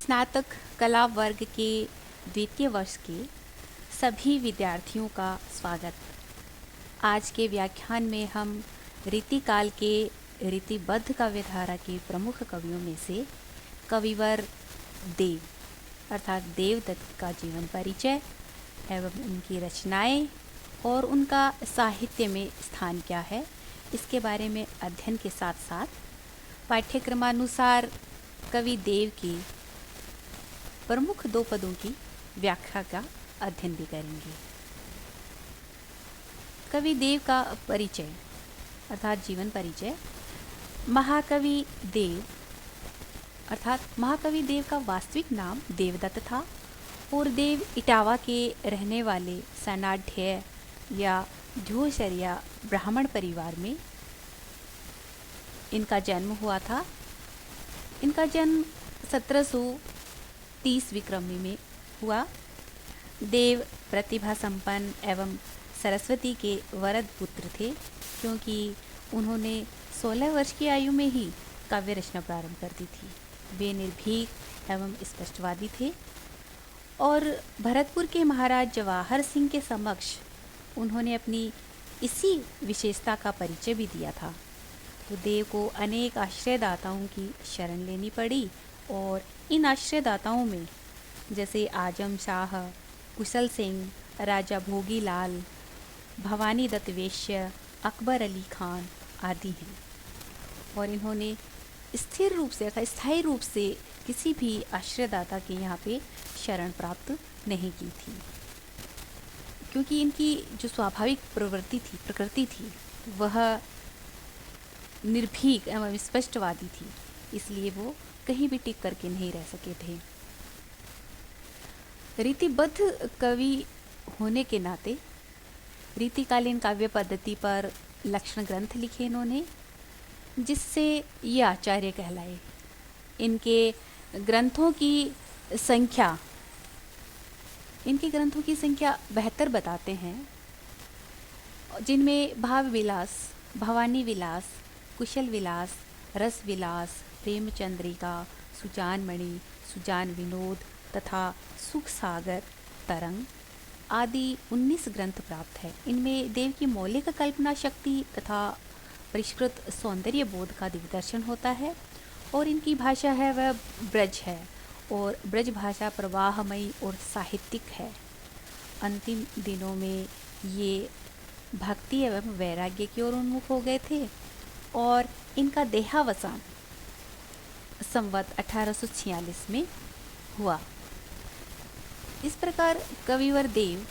स्नातक कला वर्ग के द्वितीय वर्ष के सभी विद्यार्थियों का स्वागत। आज के व्याख्यान में हम रीतिकाल के रीतिबद्ध काव्यधारा के प्रमुख कवियों में से कविवर देव अर्थात देवदत्त का जीवन परिचय एवं उनकी रचनाएं और उनका साहित्य में स्थान क्या है, इसके बारे में अध्ययन के साथ साथ पाठ्यक्रमानुसार कवि देव की प्रमुख दो पदों की व्याख्या का अध्ययन भी करेंगे। कवि देव का परिचय अर्थात जीवन परिचय। महाकवि देव अर्थात महाकवि देव का वास्तविक नाम देवदत्त था और देव इटावा के रहने वाले सनाढ़ या ध्योशर्या ब्राह्मण परिवार में इनका जन्म हुआ था। इनका जन्म 1730 विक्रमी में हुआ। देव प्रतिभा संपन्न एवं सरस्वती के वरद पुत्र थे, क्योंकि उन्होंने 16 वर्ष की आयु में ही काव्य रचना प्रारंभ कर दी थी। वे निर्भीक एवं स्पष्टवादी थे और भरतपुर के महाराज जवाहर सिंह के समक्ष उन्होंने अपनी इसी विशेषता का परिचय भी दिया था। तो देव को अनेक आश्रयदाताओं की शरण लेनी पड़ी और इन आश्रयदाताओं में जैसे आजम शाह, कुशल सिंह, राजा भोगी लाल, भवानी दत्त वेश्य, अकबर अली खान आदि हैं। और इन्होंने स्थिर रूप से अर्थात स्थायी रूप से किसी भी आश्रयदाता के यहाँ पे शरण प्राप्त नहीं की थी, क्योंकि इनकी जो स्वाभाविक प्रकृति थी वह निर्भीक एवं स्पष्टवादी थी, इसलिए वो कहीं भी टिक करके नहीं रह सके थे। रीतिबद्ध कवि होने के नाते रीतिकालीन काव्य पद्धति पर लक्षण ग्रंथ लिखे इन्होंने, जिससे ये आचार्य कहलाए। इनके ग्रंथों की संख्या 72 बताते हैं, जिनमें भाव विलास, भवानी विलास, कुशल विलास, रस विलास, प्रेम चंद्रिका, सुजान मणि, सुजान विनोद तथा सुख सागर तरंग आदि 19 ग्रंथ प्राप्त है। इनमें देव की मौलिक कल्पना शक्ति तथा परिष्कृत सौंदर्य बोध का दिग्दर्शन होता है और इनकी भाषा है वह ब्रज है और ब्रज भाषा प्रवाहमयी और साहित्यिक है। अंतिम दिनों में ये भक्ति एवं वैराग्य की ओर उन्मुख हो गए थे और इनका देहावसान संवत 1846 में हुआ। इस प्रकार कविवर देव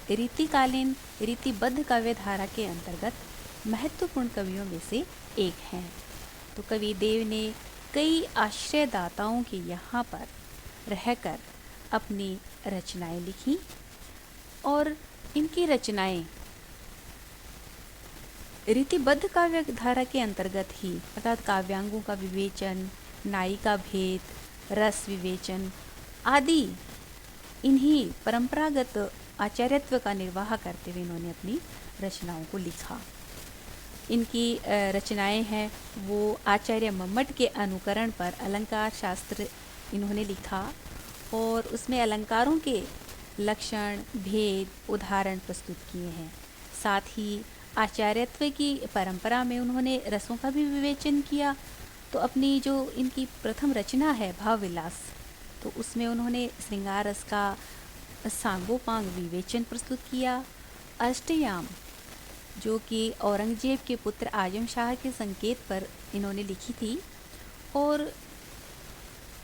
रीतिकालीन रीतिबद्ध काव्यधारा के अंतर्गत महत्वपूर्ण कवियों में से एक हैं। तो कवि देव ने कई आश्रयदाताओं के यहाँ पर रहकर अपनी रचनाएं लिखी और इनकी रचनाएं रीतिबद्ध काव्यधारा के अंतर्गत ही अर्थात काव्यांगों का विवेचन, नायिका भेद, रस विवेचन आदि इन्हीं परंपरागत आचार्यत्व का निर्वाह करते हुए इन्होंने अपनी रचनाओं को लिखा। इनकी रचनाएं हैं वो आचार्य मम्मट के अनुकरण पर अलंकार शास्त्र इन्होंने लिखा और उसमें अलंकारों के लक्षण, भेद, उदाहरण प्रस्तुत किए हैं। साथ ही आचार्यत्व की परंपरा में उन्होंने रसों का भी विवेचन किया। तो अपनी जो इनकी प्रथम रचना है भाव विलास, तो उसमें उन्होंने श्रृंगार रस का सांगोपांग विवेचन प्रस्तुत किया। अष्टयाम जो कि औरंगजेब के पुत्र आजम शाह के संकेत पर इन्होंने लिखी थी और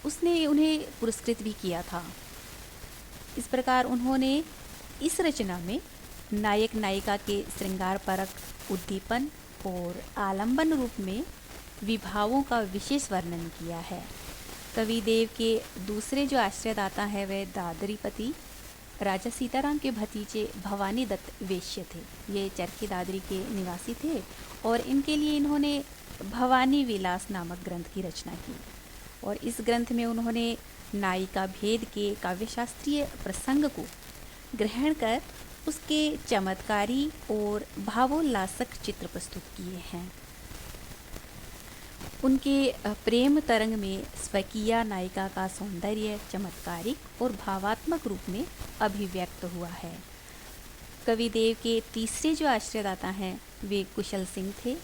उसने उन्हें पुरस्कृत भी किया था। इस प्रकार उन्होंने इस रचना में नायक नायिका के श्रृंगार परक उद्दीपन और आलंबन रूप में विभावों का विशेष वर्णन किया है। कवि देव के दूसरे जो आश्रयदाता है वह दादरीपति राजा सीताराम के भतीजे भवानी दत्त वेश्य थे। ये चरखी दादरी के निवासी थे और इनके लिए इन्होंने भवानी विलास नामक ग्रंथ की रचना की और इस ग्रंथ में उन्होंने नायिका भेद के काव्यशास्त्रीय प्रसंग को ग्रहण कर उसके चमत्कारी और भावोल्लासक चित्र प्रस्तुत किए हैं। उनके प्रेम तरंग में स्वकीय नायिका का सौंदर्य चमत्कारिक और भावात्मक रूप में अभिव्यक्त हुआ है। कवि देव के तीसरे जो आश्रयदाता हैं वे कुशल सिंह थे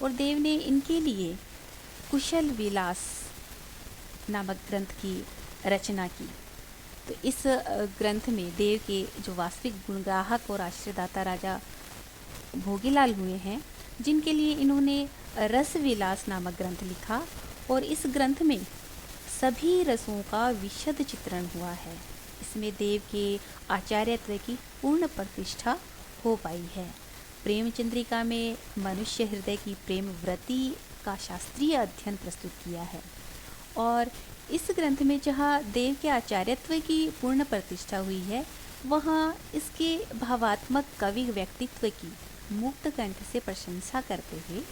और देव ने इनके लिए कुशल विलास नामक ग्रंथ की रचना की। तो इस ग्रंथ में देव के जो वास्तविक गुणग्राहक और आश्रयदाता राजा भोगीलाल हुए हैं, जिनके लिए इन्होंने रस विलास नामक ग्रंथ लिखा और इस ग्रंथ में सभी रसों का विशद चित्रण हुआ है। इसमें देव के आचार्यत्व की पूर्ण प्रतिष्ठा हो पाई है। प्रेम चंद्रिका में मनुष्य हृदय की प्रेम वृत्ति का शास्त्रीय अध्ययन प्रस्तुत किया है और इस ग्रंथ में जहाँ देव के आचार्यत्व की पूर्ण प्रतिष्ठा हुई है, वहाँ इसके भावात्मक कवि व्यक्तित्व की मुक्त कंठ से प्रशंसा करते हुए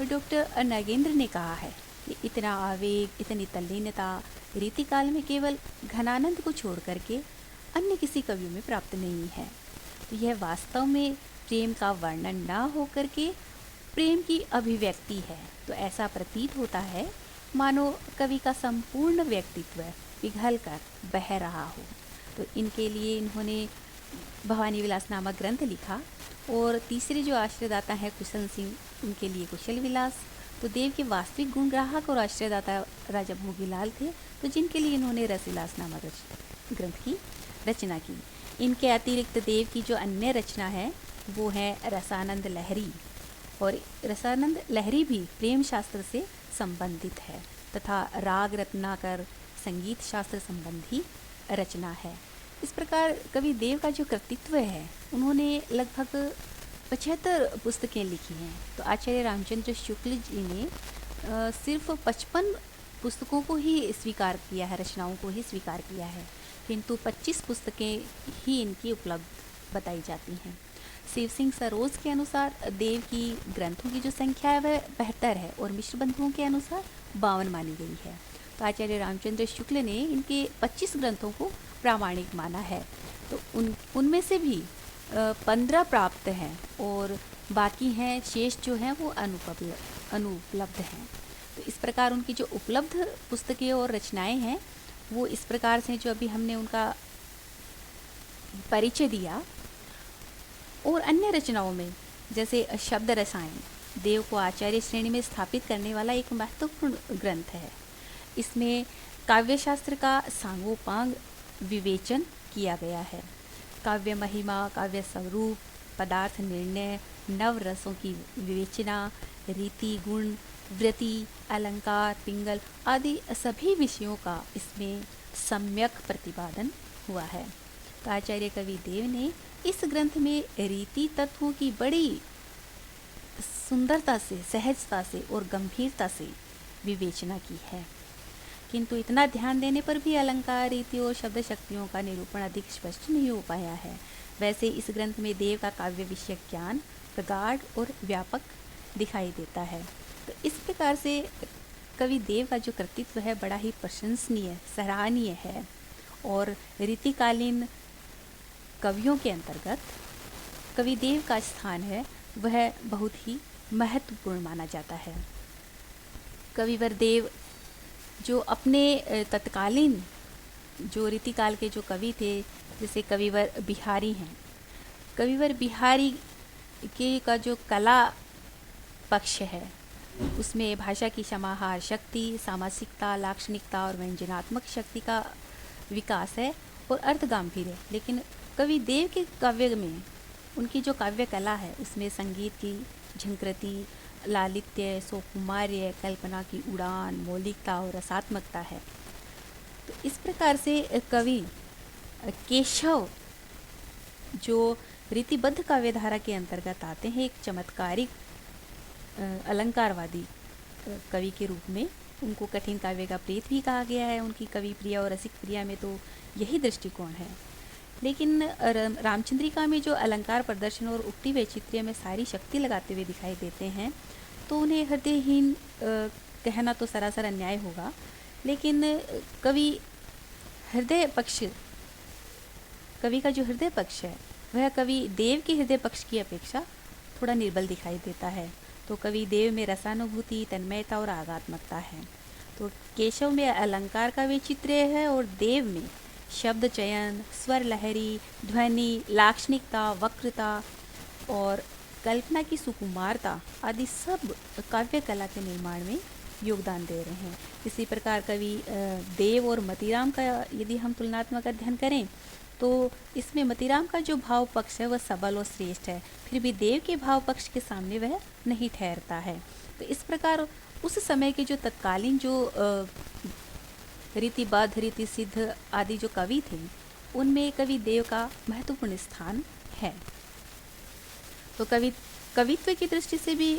डॉक्टर नागेंद्र ने कहा है कि इतना आवेग, इतनी तल्लीनता रीतिकाल में केवल घनानंद को छोड़ करके अन्य किसी कवियों में प्राप्त नहीं है। तो यह वास्तव में प्रेम का वर्णन ना हो करके प्रेम की अभिव्यक्ति है। तो ऐसा प्रतीत होता है मानो कवि का संपूर्ण व्यक्तित्व पिघल कर बह रहा हो। तो इनके लिए इन्होंने भवानी विलास नामक ग्रंथ लिखा और तीसरे जो आश्रयदाता है कुशल सिंह, उनके लिए कुशल विलास। तो देव के वास्तविक गुणग्राहक और आश्रयदाता राजा भोगीलाल थे, तो जिनके लिए इन्होंने रसविलास नामक ग्रंथ की रचना की। इनके अतिरिक्त देव की जो अन्य रचना है वो है रसानंद लहरी, और रसानंद लहरी भी प्रेम शास्त्र से संबंधित है तथा राग रत्नाकर संगीत शास्त्र संबंधी रचना है। इस प्रकार कवि देव का जो कृतित्व है, उन्होंने लगभग 75 पुस्तकें लिखी हैं। तो आचार्य रामचंद्र शुक्ल जी ने सिर्फ 55 पुस्तकों को ही स्वीकार किया है, रचनाओं को ही स्वीकार किया है, किंतु 25 पुस्तकें ही इनकी उपलब्ध बताई जाती हैं। शिव सिंह सरोज के अनुसार देव की ग्रंथों की जो संख्या है वह 72 है और मिश्र बंधुओं के अनुसार 52 मानी गई है। तो आचार्य रामचंद्र शुक्ल ने इनके 25 ग्रंथों को प्रामाणिक माना है। तो उनमें से भी 15 प्राप्त हैं और बाकी हैं, शेष जो हैं वो अनुपलब्ध हैं। तो इस प्रकार उनकी जो उपलब्ध पुस्तकें और रचनाएं हैं वो इस प्रकार से, जो अभी हमने उनका परिचय दिया। और अन्य रचनाओं में जैसे शब्द रसायन देव को आचार्य श्रेणी में स्थापित करने वाला एक महत्वपूर्ण ग्रंथ है। इसमें काव्य शास्त्र का सांगोपांग विवेचन किया गया है। काव्य महिमा, काव्य स्वरूप, पदार्थ निर्णय, नव रसों की विवेचना, रीति, गुण, वृत्ति, अलंकार, पिंगल आदि सभी विषयों का इसमें सम्यक प्रतिपादन हुआ है। तो आचार्य कवि देव ने इस ग्रंथ में रीति तत्वों की बड़ी सुंदरता से, सहजता से और गंभीरता से विवेचना की है, किंतु इतना ध्यान देने पर भी अलंकार, रीति और शब्द शक्तियों का निरूपण अधिक स्पष्ट नहीं हो पाया है। वैसे इस ग्रंथ में देव का काव्य विषयक ज्ञान प्रगाढ़ और व्यापक दिखाई देता है। तो इस प्रकार से कवि देव का जो कृतित्व है बड़ा ही प्रशंसनीय, सराहनीय है और रीतिकालीन कवियों के अंतर्गत कवि देव का स्थान है वह बहुत ही महत्वपूर्ण माना जाता है। कविवर देव जो अपने तत्कालीन जो रीतिकाल के जो कवि थे, जैसे कविवर बिहारी हैं, कविवर बिहारी के का जो कला पक्ष है उसमें भाषा की समाहार शक्ति, सामासिकता, लाक्षणिकता और व्यंजनात्मक शक्ति का विकास है और अर्थ गांभीर्य। लेकिन कवि देव के काव्य में उनकी जो काव्य कला है उसमें संगीत की झंकृति, लालित्य, सौकुमार्य, कल्पना की उड़ान, मौलिकता और रसात्मकता है। तो इस प्रकार से कवि केशव जो रीतिबद्ध काव्यधारा के अंतर्गत आते हैं, एक चमत्कारिक अलंकारवादी कवि के रूप में उनको कठिन काव्य का प्रेत भी कहा गया है। उनकी कवि प्रिया और रसिक प्रिया में तो यही दृष्टिकोण है। लेकिन रामचंद्रिका में जो अलंकार प्रदर्शन और उक्ति वैचित्र्य में सारी शक्ति लगाते हुए दिखाई देते हैं, तो उन्हें हृदयहीन कहना तो सरासर अन्याय होगा। लेकिन कवि का जो हृदय पक्ष है वह कवि देव के हृदय पक्ष की अपेक्षा थोड़ा निर्बल दिखाई देता है। तो कवि देव में रसानुभूति, तन्मयता और आगात्मकता है। तो केशव में अलंकार का वैचित्र्य है और देव में शब्द चयन, स्वर लहरी, ध्वनि, लाक्षणिकता, वक्रता और कल्पना की सुकुमारता आदि सब काव्य कला के निर्माण में योगदान दे रहे हैं। इसी प्रकार कवि देव और मतीराम का यदि हम तुलनात्मक अध्ययन करें तो इसमें मतीराम का जो भाव पक्ष है वह सबल और श्रेष्ठ है, फिर भी देव के भाव पक्ष के सामने वह नहीं ठहरता है। तो इस प्रकार उस समय के जो तत्कालीन जो रीतिबद्ध, रीति सिद्ध आदि जो कवि थे उनमें कवि देव का महत्वपूर्ण स्थान है। तो कवित्व की दृष्टि से भी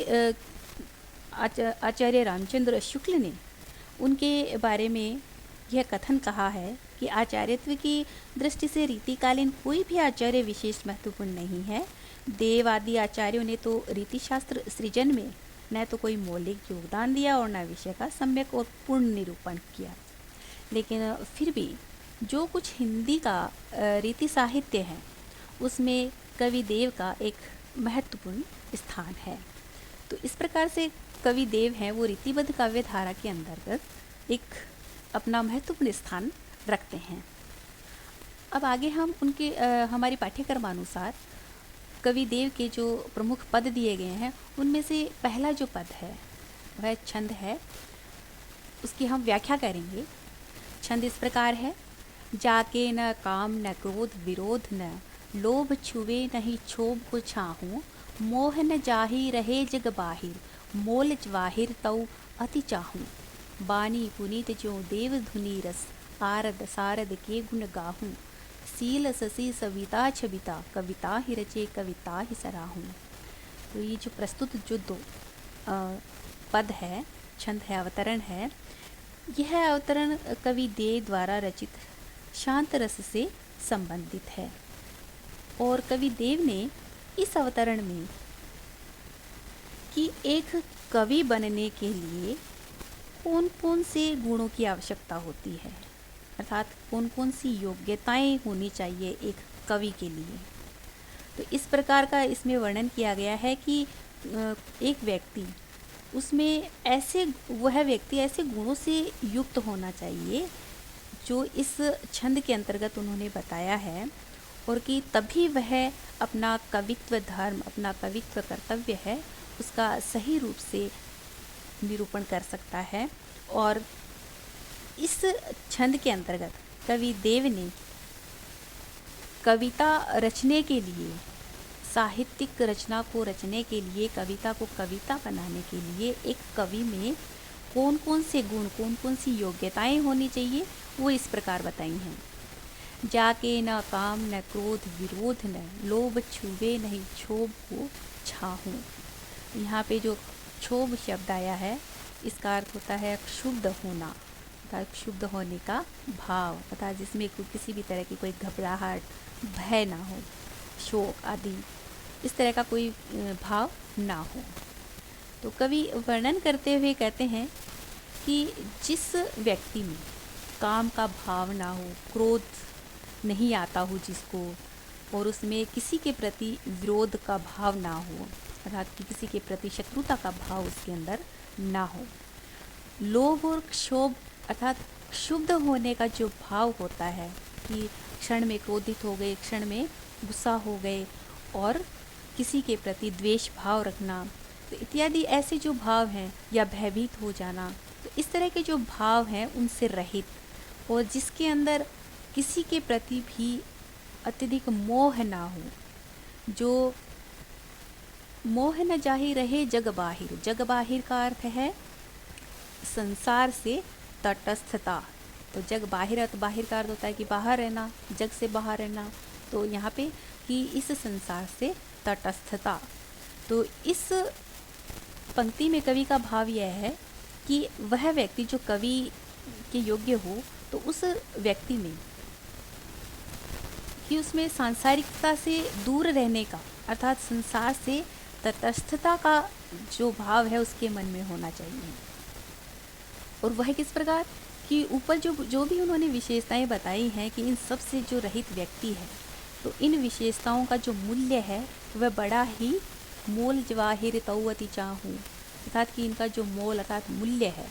आचार्य रामचंद्र शुक्ल ने उनके बारे में यह कथन कहा है कि आचार्यत्व की दृष्टि से रीतिकालीन कोई भी आचार्य विशेष महत्वपूर्ण नहीं है। देव आदि आचार्यों ने तो रीतिशास्त्र सृजन में न तो कोई मौलिक योगदान दिया और न विषय का सम्यक और पूर्ण निरूपण किया, लेकिन फिर भी जो कुछ हिंदी का रीति साहित्य है उसमें कवि देव का एक महत्वपूर्ण स्थान है। तो इस प्रकार से कवि देव हैं वो रीतिबद्ध काव्य धारा के अंतर्गत एक अपना महत्वपूर्ण स्थान रखते हैं। अब आगे हम उनके हमारी पाठ्यक्रमानुसार कवि देव के जो प्रमुख पद दिए गए हैं उनमें से पहला जो पद है वह छंद है, उसकी हम व्याख्या करेंगे। छंद इस प्रकार है: जाके न काम न क्रोध विरोध न लोभ छुवे नहीं क्षोभ को छाहूँ, मोह न जाहि रहे जग बाहिर मोल जवाहिर तऊ अति चाहूँ, बानी पुनीत जो देव धुनी रस आरद सारद के गुण गाहूँ, सील ससी सविता छबिता कविता ही रचे कविता ही सराहूँ। तो ये जो प्रस्तुत जो दो पद है, छंद है, अवतरण है, यह अवतरण कवि देव द्वारा रचित शांत रस से संबंधित है। और कवि देव ने इस अवतरण में कि एक कवि बनने के लिए कौन कौन से गुणों की आवश्यकता होती है, अर्थात कौन कौन सी योग्यताएं होनी चाहिए एक कवि के लिए, तो इस प्रकार का इसमें वर्णन किया गया है कि एक व्यक्ति उसमें वह व्यक्ति ऐसे गुणों से युक्त होना चाहिए जो इस छंद के अंतर्गत उन्होंने बताया है, और कि तभी वह अपना कवित्व धर्म, अपना कवित्व कर्तव्य है उसका सही रूप से निरूपण कर सकता है। और इस छंद के अंतर्गत कवि देव ने कविता रचने के लिए, साहित्यिक रचना को रचने के लिए, कविता को कविता बनाने के लिए एक कवि में कौन कौन से गुण, कौन कौन सी योग्यताएं होनी चाहिए वो इस प्रकार बताई हैं। जाके न काम न क्रोध विरोध न लोभ छुवे नहीं क्षोभ को छाहूँ। यहाँ पे जो क्षोभ शब्द आया है इसका अर्थ होता है क्षुब्ध होना, अर्थात क्षुब्ध होने का भाव, अर्थात जिसमें किसी भी तरह की कोई घबराहट, भय ना हो, शोक आदि इस तरह का कोई भाव ना हो। तो कवि वर्णन करते हुए कहते हैं कि जिस व्यक्ति में काम का भाव ना हो, क्रोध नहीं आता हो जिसको, और उसमें किसी के प्रति विरोध का भाव ना हो, अर्थात कि किसी के प्रति शत्रुता का भाव उसके अंदर ना हो, लोभ और क्षोभ अर्थात क्षुब्ध होने का जो भाव होता है कि क्षण में क्रोधित हो गए, क्षण में गुस्सा हो गए और किसी के प्रति द्वेष भाव रखना, तो इत्यादि ऐसे जो भाव हैं, या भयभीत हो जाना, तो इस तरह के जो भाव हैं उनसे रहित, और जिसके अंदर किसी के प्रति भी अत्यधिक मोह ना हो, जो मोह न जाहि रहे जग बाहिर। जग बाहिर का अर्थ है संसार से तटस्थता। तो जग बाहिर, तो बाहिर का अर्थ होता है कि बाहर रहना, जग से बाहर रहना, तो यहाँ पे कि इस संसार से तटस्थता। तो इस पंक्ति में कवि का भाव यह है कि वह व्यक्ति जो कवि के योग्य हो, तो उस व्यक्ति में कि उसमें सांसारिकता से दूर रहने का, अर्थात संसार से तटस्थता का जो भाव है उसके मन में होना चाहिए। और वह किस प्रकार कि ऊपर जो भी उन्होंने विशेषताएं बताई हैं कि इन सब से जो रहित व्यक्ति है, तो इन विशेषताओं का जो मूल्य है वह बड़ा ही मोल जवाहिर तौअति चाहूँ, अर्थात कि इनका जो मोल अर्थात मूल्य है,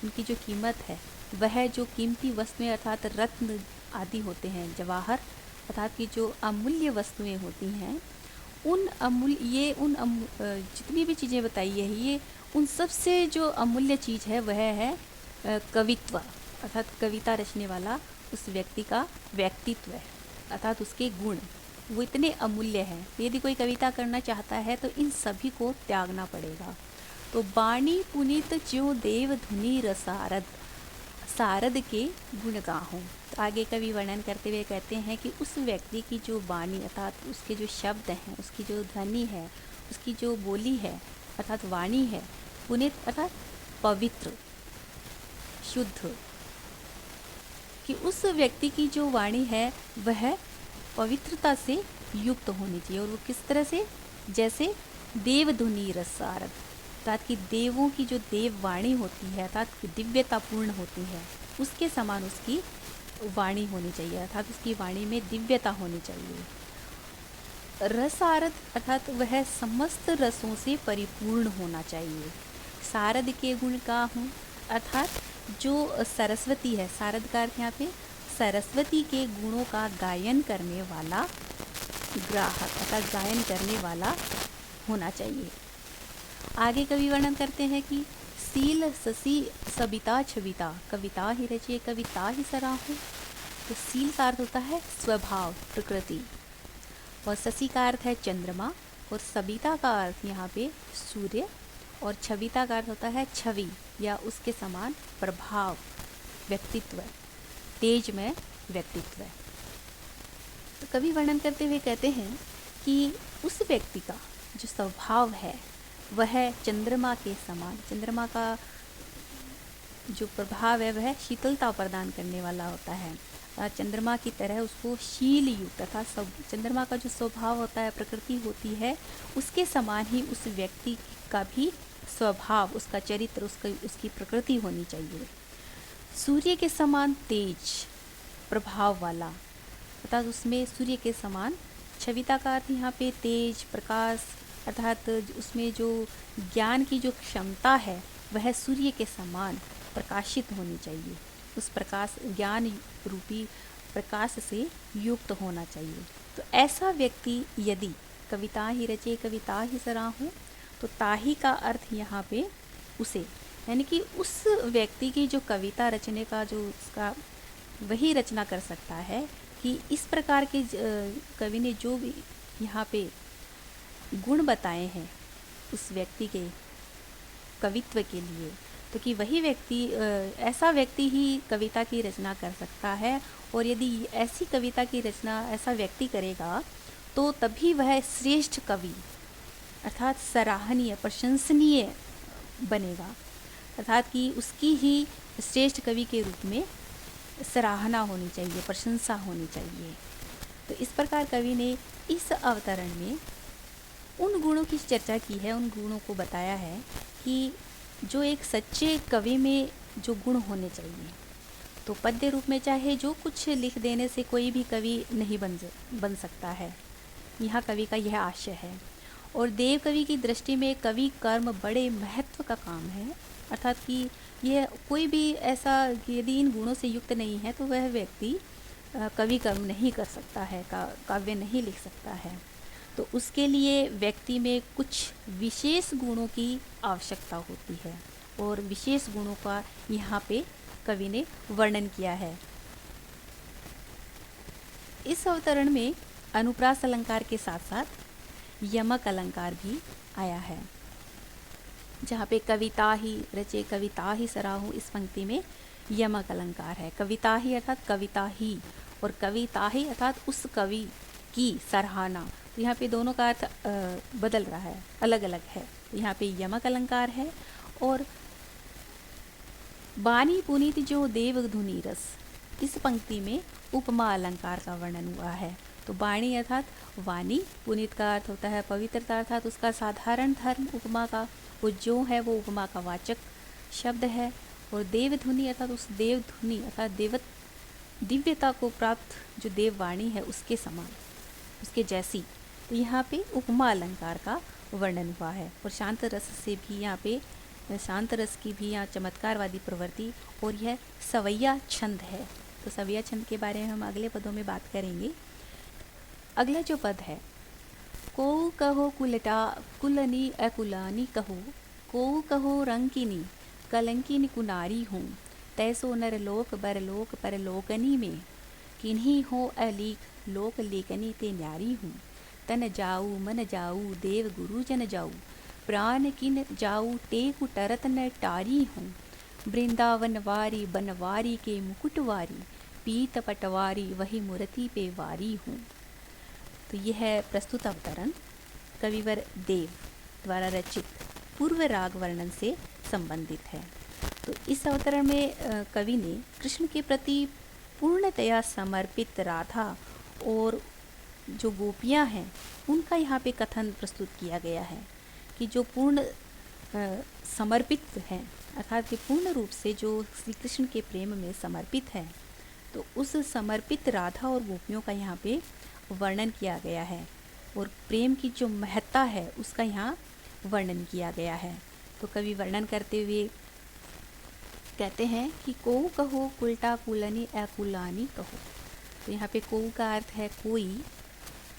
इनकी जो कीमत है, वह जो कीमती वस्तुएं अर्थात रत्न आदि होते हैं, जवाहर अर्थात कि जो अमूल्य वस्तुएं होती हैं, उन अमूल्य ये जितनी भी चीज़ें बताई है, ये उन सब से जो अमूल्य चीज़ है वह है कवित्व, अर्थात कविता रचने वाला उस व्यक्ति का व्यक्तित्व है, अर्थात उसके गुण वो इतने अमूल्य हैं। यदि कोई कविता करना चाहता है तो इन सभी को त्यागना पड़ेगा। तो बाणी पुनीत ज्यों देव धुनि रसारद, सारद के गुण गाहूँ। तो आगे कवि वर्णन करते हुए कहते हैं कि उस व्यक्ति की जो वाणी अर्थात उसके जो शब्द हैं, उसकी जो ध्वनि है, उसकी जो बोली है अर्थात वाणी है, पुनीत अर्थात पवित्र, शुद्ध, कि उस व्यक्ति की जो वाणी है वह पवित्रता से युक्त होनी चाहिए। और वो किस तरह से, जैसे देव धुनि रसारद, अर्थात कि देवों की जो देव वाणी होती है अर्थात दिव्यतापूर्ण होती है, उसके समान उसकी वाणी होनी चाहिए, अर्थात उसकी वाणी में दिव्यता होनी चाहिए। रसारद अर्थात वह समस्त रसों से परिपूर्ण होना चाहिए। सारद के गुण का हूँ, अर्थात जो सरस्वती है, सारद का अर्थ यहाँ पे सरस्वती के गुणों का गायन करने वाला ग्राहक अर्थात गायन करने वाला होना चाहिए। आगे कवि वर्णन करते हैं कि सील ससी सबिता छविता, कविता ही रचिए कविता ही सराहूं। तो सील का अर्थ होता है स्वभाव, प्रकृति, और ससी का अर्थ है चंद्रमा, और सबिता का अर्थ यहाँ पे सूर्य, और छविता का अर्थ होता है छवि या उसके समान प्रभाव, व्यक्तित्व, तेज में व्यक्तित्व। तो कवि वर्णन करते हुए कहते हैं कि उस व्यक्ति का जो स्वभाव है वह चंद्रमा के समान, चंद्रमा का जो प्रभाव है वह शीतलता प्रदान करने वाला होता है, चंद्रमा की तरह उसको शील युक्त तथा सब, चंद्रमा का जो स्वभाव होता है, प्रकृति होती है, उसके समान ही उस व्यक्ति का भी स्वभाव, उसका चरित्र, उसकी प्रकृति होनी चाहिए। सूर्य के समान तेज प्रभाव वाला, अर्थात उसमें सूर्य के समान, छविता का अर्थ यहाँ पे तेज, प्रकाश, अर्थात उसमें जो ज्ञान की जो क्षमता है वह सूर्य के समान प्रकाशित होनी चाहिए, उस प्रकाश, ज्ञान रूपी प्रकाश से युक्त होना चाहिए। तो ऐसा व्यक्ति यदि कविता ही रचे कविता ही सराहूं, तो ताही का अर्थ यहाँ पे उसे, यानी कि उस व्यक्ति की जो कविता रचने का जो उसका, वही रचना कर सकता है कि इस प्रकार के कवि ने जो भी यहाँ पे गुण बताए हैं उस व्यक्ति के कवित्व के लिए, तो कि वही व्यक्ति, ऐसा व्यक्ति ही कविता की रचना कर सकता है। और यदि ऐसी कविता की रचना ऐसा व्यक्ति करेगा तो तभी वह श्रेष्ठ कवि अर्थात सराहनीय, प्रशंसनीय बनेगा, अर्थात कि उसकी ही श्रेष्ठ कवि के रूप में सराहना होनी चाहिए, प्रशंसा होनी चाहिए। तो इस प्रकार कवि ने इस अवतरण में उन गुणों की चर्चा की है, उन गुणों को बताया है कि जो एक सच्चे कवि में जो गुण होने चाहिए। तो पद्य रूप में चाहे जो कुछ लिख देने से कोई भी कवि नहीं बन सकता है, यहाँ कवि का यह आशय है। और देव कवि की दृष्टि में कवि कर्म बड़े महत्व का काम है, अर्थात कि यह कोई भी ऐसा यदि इन गुणों से युक्त नहीं है तो वह व्यक्ति कवि कर्म नहीं कर सकता है, काव्य नहीं लिख सकता है। तो उसके लिए व्यक्ति में कुछ विशेष गुणों की आवश्यकता होती है, और विशेष गुणों का यहाँ पे कवि ने वर्णन किया है। इस अवतरण में अनुप्रास अलंकार के साथ साथ यमक अलंकार भी आया है, जहाँ पे कविता ही रचे कविता ही सराहूं, इस पंक्ति में यमक अलंकार है। कविता ही अर्थात कविता ही, और कविता ही अर्थात उस कवि की सराहना। तो यहाँ पे दोनों का अर्थ बदल रहा है, अलग अलग है। यहाँ पे यमक अलंकार है। और बानी पुनीत जो देव धुनी रस, इस पंक्ति में उपमा अलंकार का वर्णन हुआ है। तो बाणी अर्थात वाणी, पुनीत का अर्थ होता है पवित्रता, अर्थात उसका साधारण धर्म, उपमा का वो जो है वो उपमा का वाचक शब्द है। और देव धुनी अर्थात उस देव धुनी अर्थात दिव्यता को प्राप्त जो देववाणी है उसके समान, उसके जैसी। तो यहाँ पे उपमा अलंकार का वर्णन हुआ है। और शांत रस से भी यहाँ पे शांत रस की भी यहाँ चमत्कारवादी प्रवृत्ति और यह सवैया छंद है। तो सवैया छंद के बारे में हम अगले पदों में बात करेंगे। अगला जो पद है, को कहो कुलटा कुलनी अकुलानी कहो, को कहो रंकिनी कलंकिनी कुनारी हूँ, तैसो नर लोक बरलोक परलोकनी में, किन्हीं हो अलीक लोक लेकनी ते न्यारी हूँ, तन जाऊ मन जाऊ देव गुरु जन जाऊ, प्राण किन जाऊ टेकु टरत न टारी हूँ, वृंदावन वारी बनवारी के मुकुटवारी, पीत पटवारी वही मूर्ति पे वारी हूँ। तो यह है प्रस्तुत अवतरण कविवर देव द्वारा रचित पूर्व राग वर्णन से संबंधित है। तो इस अवतरण में कवि ने कृष्ण के प्रति पूर्णतया समर्पित राधा और जो गोपियां हैं उनका यहाँ पे कथन प्रस्तुत किया गया है कि जो पूर्ण समर्पित हैं, अर्थात कि पूर्ण रूप से जो श्री कृष्ण के प्रेम में समर्पित है, तो उस समर्पित राधा और गोपियों का यहाँ पे वर्णन किया गया है और प्रेम की जो महत्ता है उसका यहाँ वर्णन किया गया है। तो कवि वर्णन करते हुए कहते हैं कि को कहो कुलटा कुलनी अकुलानी कहो। तो यहाँ पे को का अर्थ है कोई,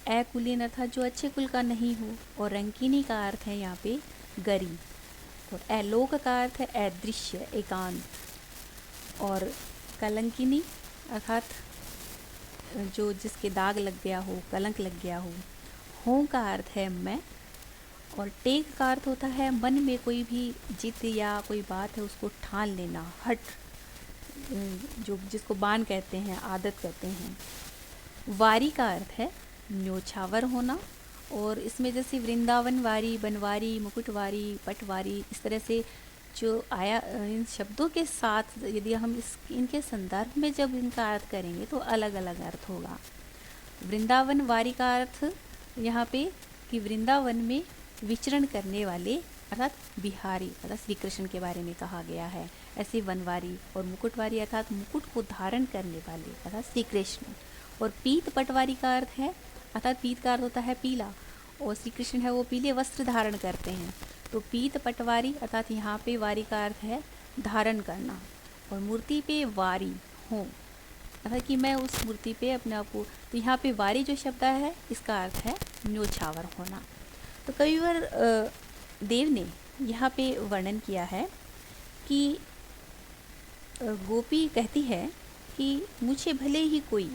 अकुलीन अर्थात जो अच्छे कुल का नहीं हो, और रंकिनी का अर्थ है यहाँ पे गरी, और अलोक का अर्थ है अदृश्य एकांत, और कलंकिनी अर्थात जो जिसके दाग लग गया हो, कलंक लग गया हो का अर्थ है मैं, और टेक का अर्थ होता है मन में कोई भी जिद या कोई बात है उसको ठान लेना, हट, जो जिसको बान कहते हैं, आदत कहते हैं। वारी का अर्थ है न्योछावर होना, और इसमें जैसे वृंदावन वारी, बनवारी, मुकुटवारी, पटवारी, इस तरह से जो आया, इन शब्दों के साथ यदि हम इनके संदर्भ में जब इनका अर्थ करेंगे तो अलग अलग अर्थ होगा। वृंदावन वारी का अर्थ यहाँ पे कि वृंदावन में विचरण करने वाले अर्थात बिहारी अर्थात श्री कृष्ण के बारे में कहा गया है। ऐसे वनवारी और मुकुटवारी अर्थात मुकुट को धारण करने वाले अर्थात श्री कृष्ण। और पीत पटवारी का अर्थ है अर्थात पीत का अर्थ होता है पीला, और श्री कृष्ण है वो पीले वस्त्र धारण करते हैं। तो पीत पटवारी अर्थात यहाँ पे वारी का अर्थ है धारण करना, और मूर्ति पे वारी हो अर्थात कि मैं उस मूर्ति पे अपने आप को, तो यहाँ पे वारी जो शब्द है इसका अर्थ है न्योछावर होना। तो कविवर देव ने यहाँ पे वर्णन किया है कि गोपी कहती है कि मुझे भले ही कोई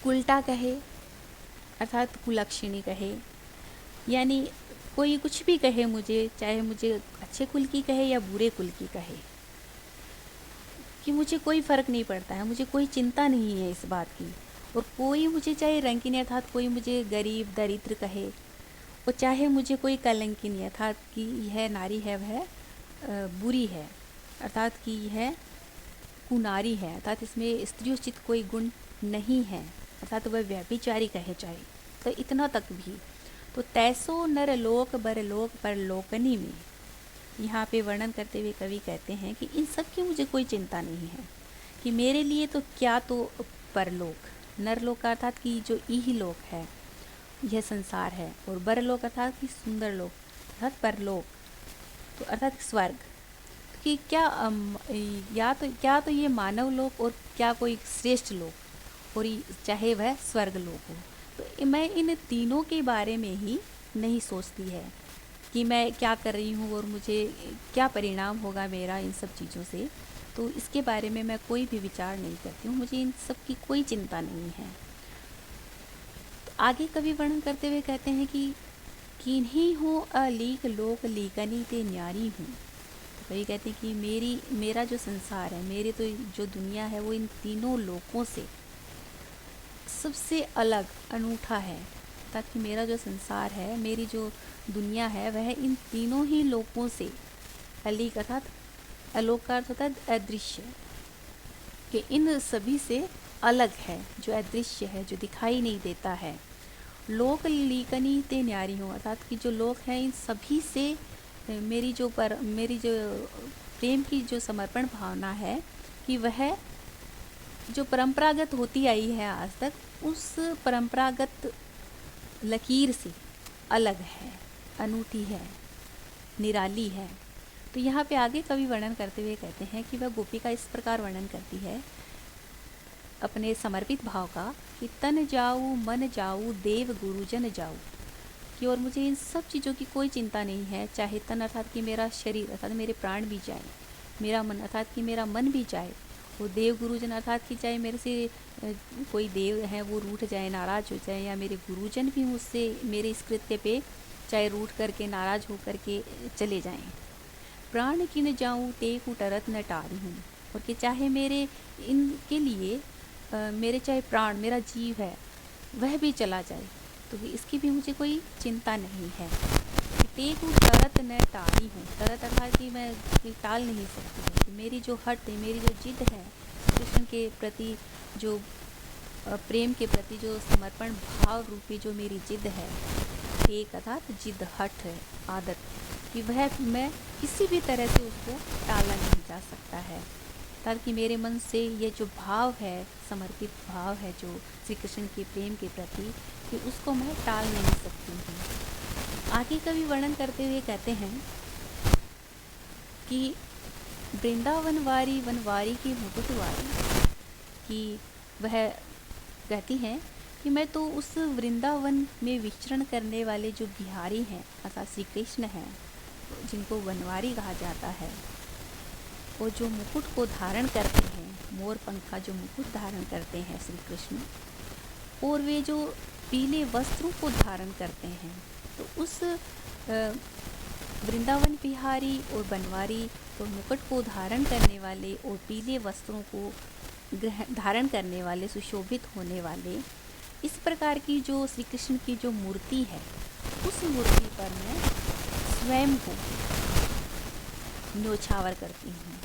कुलटा कहे अर्थात कुलक्षणी कहे, यानी कोई कुछ भी कहे मुझे, चाहे मुझे अच्छे कुल की कहे या बुरे कुल की कहे, कि मुझे कोई फ़र्क नहीं पड़ता है, मुझे कोई चिंता नहीं है इस बात की। और कोई मुझे चाहे रंकिनी अर्थात कोई मुझे गरीब दरिद्र कहे, और चाहे मुझे कोई कलंकिनी अर्थात कि यह नारी है वह बुरी है अर्थात कि यह कुनारी है अर्थात इसमें स्त्रीयोचित कोई गुण नहीं है अर्थात वह व्यभिचारी कहे चाहे, तो इतना तक भी। तो तैसो नर लोक बरलोक परलोकनी में, यहाँ पे वर्णन करते हुए कवि कहते हैं कि इन सब की मुझे कोई चिंता नहीं है, कि मेरे लिए तो क्या तो परलोक, नरलोक का अर्थात कि जो इह लोक है यह संसार है, और बरलोक अर्थात कि सुंदर लोक अर्थात परलोक, तो अर्थात स्वर्ग, कि क्या तो ये मानव लोक और क्या कोई श्रेष्ठ लोक, और चाहे वह स्वर्ग लोक हो। तो मैं इन तीनों के बारे में ही नहीं सोचती है कि मैं क्या कर रही हूँ और मुझे क्या परिणाम होगा मेरा इन सब चीज़ों से, तो इसके बारे में मैं कोई भी विचार नहीं करती हूँ, मुझे इन सब की कोई चिंता नहीं है। तो आगे कवि वर्णन करते हुए कहते हैं कि किन्हीं हो अलीक लोक लीकनी ते न्यारी हूँ। तो कवि कहते हैं कि मेरा जो संसार है, मेरे तो जो दुनिया है वो इन तीनों लोकों से सबसे अलग अनूठा है, ताकि मेरा जो संसार है, मेरी जो दुनिया है वह इन तीनों ही लोकों से अलीक अर्थात अलोक का अर्थ होता है अदृश्य, कि इन सभी से अलग है, जो अदृश्य है, जो दिखाई नहीं देता है। लोक लीकनी ते न्यारी हूँ अर्थात कि जो लोक हैं इन सभी से मेरी जो प्रेम की जो समर्पण भावना है कि वह जो परंपरागत होती आई है आज तक, उस परंपरागत लकीर से अलग है, अनूठी है, निराली है। तो यहाँ पे आगे कवि वर्णन करते हुए कहते हैं कि वह गोपी का इस प्रकार वर्णन करती है अपने समर्पित भाव का कि तन जाऊँ मन जाऊँ देव गुरुजन जाऊँ, कि और मुझे इन सब चीज़ों की कोई चिंता नहीं है, चाहे तन अर्थात कि मेरा शरीर अर्थात मेरे प्राण भी जाए, मेरा मन अर्थात कि मेरा मन भी जाए, वो देव गुरुजन अर्थात कि चाहे मेरे से कोई देव हैं वो रूठ जाए, नाराज़ हो जाए, या मेरे गुरुजन भी मुझसे मेरे इस कृत्य पे चाहे रूठ करके नाराज़ हो करके चले जाएं। प्राण किन जाऊँ ते कुटरत न टारी हूँ, और कि चाहे मेरे इनके लिए मेरे चाहे प्राण मेरा जीव है वह भी चला जाए तो भी इसकी भी मुझे कोई चिंता नहीं है। ते को तरत न टाली हूँ, तरत अर्थात कि मैं टाल नहीं सकती हूँ। कि मेरी जो हट है, मेरी जो जिद है कृष्ण के प्रति, जो प्रेम के प्रति जो समर्पण भाव रूपी जो मेरी जिद है, एक अर्थात जिद हट है आदत, कि वह मैं किसी भी तरह से उसको टाला नहीं जा सकता है। ताकि मेरे मन से ये जो भाव है, समर्पित भाव है जो श्री कृष्ण के प्रेम के प्रति, कि उसको मैं टाल नहीं सकती हूँ। आगे कवि वर्णन करते हुए कहते हैं कि वृंदावन वारी वनवारी की मुकुटवारी, कि वह कहती हैं कि मैं तो उस वृंदावन में विचरण करने वाले जो बिहारी हैं अर्थात श्री कृष्ण हैं, जिनको वनवारी कहा जाता है, वो जो मुकुट को धारण करते हैं, मोर पंख का जो मुकुट धारण करते हैं श्री कृष्ण, और वे जो पीले वस्त्रों को धारण करते हैं, तो उस वृंदावन बिहारी और बनवारी तो मुकुट को धारण करने वाले और पीले वस्त्रों को धारण करने वाले, सुशोभित होने वाले, इस प्रकार की जो श्री कृष्ण की जो मूर्ति है, उस मूर्ति पर मैं स्वयं को न्योछावर करती हूँ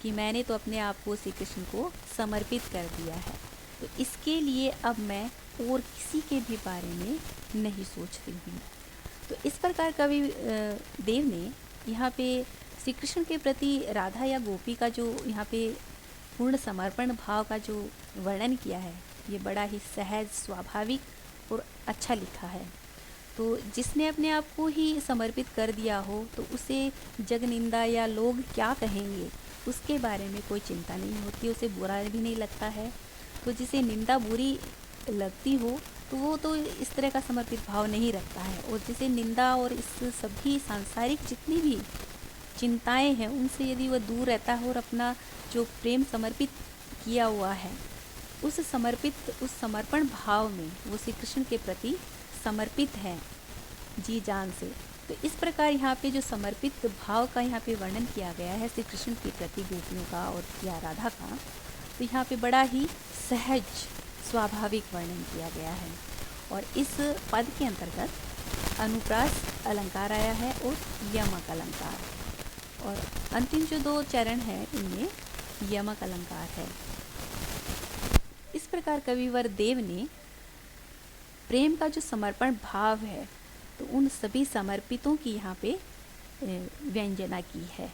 कि मैंने तो अपने आप को श्री कृष्ण को समर्पित कर दिया है। तो इसके लिए अब मैं और किसी के भी बारे में नहीं सोचती हूँ। तो इस प्रकार कवि देव ने यहाँ पे श्री कृष्ण के प्रति राधा या गोपी का जो यहाँ पे पूर्ण समर्पण भाव का जो वर्णन किया है, ये बड़ा ही सहज, स्वाभाविक और अच्छा लिखा है। तो जिसने अपने आप को ही समर्पित कर दिया हो तो उसे जग निंदा या लोग क्या कहेंगे उसके बारे में कोई चिंता नहीं होती, उसे बुरा भी नहीं लगता है। तो जिसे निंदा बुरी लगती हो तो वो तो इस तरह का समर्पित भाव नहीं रखता है, और जिसे निंदा और इस सभी सांसारिक जितनी भी चिंताएं हैं उनसे यदि वह दूर रहता है और अपना जो प्रेम समर्पित किया हुआ है उस समर्पण भाव में वो श्री कृष्ण के प्रति समर्पित है जी जान से। तो इस प्रकार यहाँ पे जो समर्पित भाव का यहाँ पे वर्णन किया गया है श्री कृष्ण के प्रति गोपियों का और या राधा का, तो यहाँ पे बड़ा ही सहज स्वाभाविक वर्णन किया गया है। और इस पद के अंतर्गत अनुप्रास अलंकार आया है और यमक अलंकार, और अंतिम जो दो चरण हैं इनमें यमक अलंकार है। इस प्रकार कविवर देव ने प्रेम का जो समर्पण भाव है तो उन सभी समर्पितों की यहाँ पे व्यंजना की है।